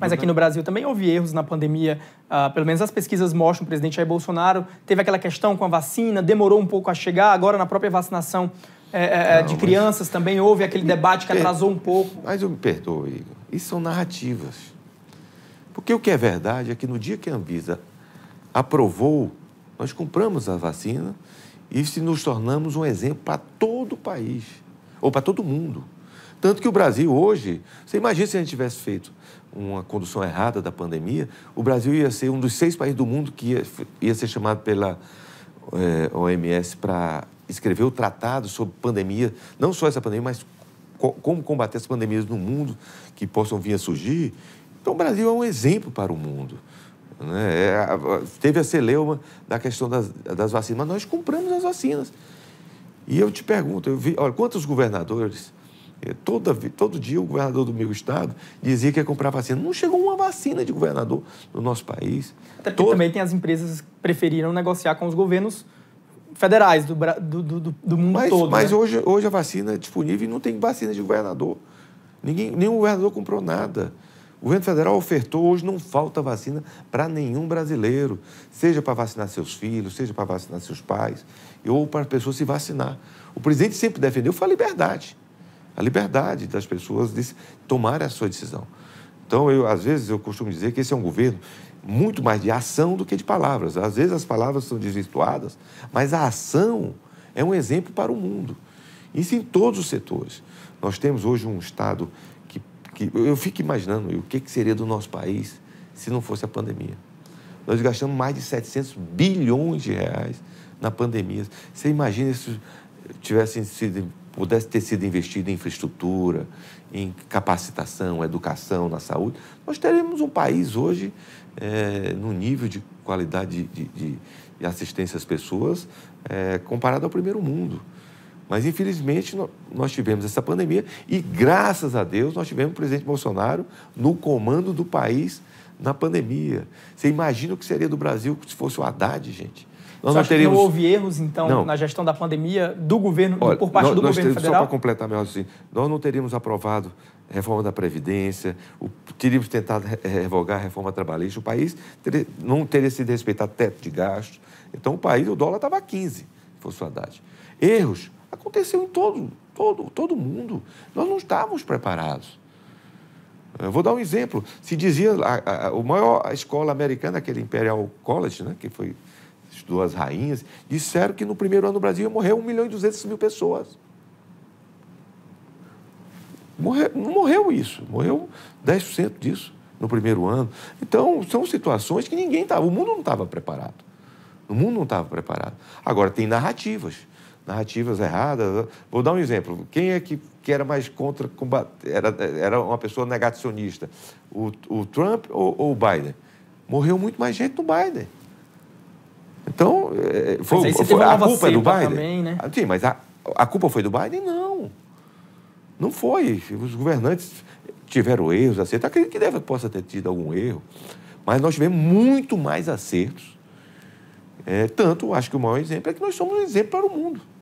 Mas aqui no Brasil também houve erros na pandemia. Pelo menos as pesquisas mostram, o presidente Jair Bolsonaro teve aquela questão com a vacina, demorou um pouco a chegar, agora na própria vacinação de crianças também houve aquele debate que atrasou um pouco. Mas eu me perdoo, Igor. Isso são narrativas. Porque o que é verdade é que no dia que a Anvisa aprovou, nós compramos a vacina e se nos tornamos um exemplo para todo o país, ou para todo mundo. Tanto que o Brasil hoje, você imagina se a gente tivesse feito uma condução errada da pandemia, o Brasil ia ser um dos 6 países do mundo que ia ser chamado pela OMS para escrever o tratado sobre pandemia, não só essa pandemia, mas como combater as pandemias no mundo que possam vir a surgir. Então, o Brasil é um exemplo para o mundo. Né? Teve a celeuma da questão das vacinas, mas nós compramos as vacinas. E eu te pergunto, olha, quantos governadores... Todo dia o governador do meu estado dizia que ia comprar vacina. Não chegou uma vacina de governador no nosso país. Até porque também tem as empresas que preferiram negociar com os governos federais do mundo todo. Mas né? hoje a vacina é disponível e não tem vacina de governador. Nenhum governador comprou nada. O governo federal ofertou, hoje não falta vacina para nenhum brasileiro. Seja para vacinar seus filhos, seja para vacinar seus pais, ou para a pessoa se vacinar. O presidente sempre defendeu a liberdade. A liberdade das pessoas de tomarem a sua decisão. Então, às vezes, eu costumo dizer que esse é um governo muito mais de ação do que de palavras. Às vezes, as palavras são desvirtuadas, mas a ação é um exemplo para o mundo. Isso em todos os setores. Nós temos hoje um Estado que eu fico imaginando o que seria do nosso país se não fosse a pandemia. Nós gastamos mais de 700 bilhões de reais na pandemia. Você imagina se pudesse ter sido investido em infraestrutura, em capacitação, educação, na saúde, nós teríamos um país hoje no nível de qualidade de assistência às pessoas comparado ao primeiro mundo. Mas, infelizmente, nós tivemos essa pandemia e, graças a Deus, nós tivemos o presidente Bolsonaro no comando do país na pandemia. Você imagina o que seria do Brasil se fosse o Haddad, gente? Nós não teríamos... Não houve erros, então, na gestão da pandemia do governo, por parte do governo federal? Só para completar meu raciocínio, nós não teríamos aprovado a reforma da Previdência, teríamos tentado revogar a reforma trabalhista, o país não teria sido respeitado teto de gastos. Então, o dólar estava a 15, se fosse o Haddad. Erros aconteceu em todo mundo. Nós não estávamos preparados. Eu vou dar um exemplo. Se dizia, a maior escola americana, aquele Imperial College, né, que foi... estudou as rainhas, disseram que no primeiro ano no Brasil ia morrer 1.200.000 pessoas. Não morreu isso, morreu 10% disso no primeiro ano. Então, são situações que ninguém estava, o mundo não estava preparado. O mundo não estava preparado. Agora, tem narrativas erradas. Vou dar um exemplo. Quem é que era mais contra combater? Era uma pessoa negacionista, o Trump ou o Biden? Morreu muito mais gente no Biden. Então, a culpa é do Biden? Também, né? Sim, mas a culpa foi do Biden? Não foi. Os governantes tiveram erros, acertos. Acredito que possa ter tido algum erro, mas nós tivemos muito mais acertos. Tanto, acho que o maior exemplo é que nós somos um exemplo para o mundo.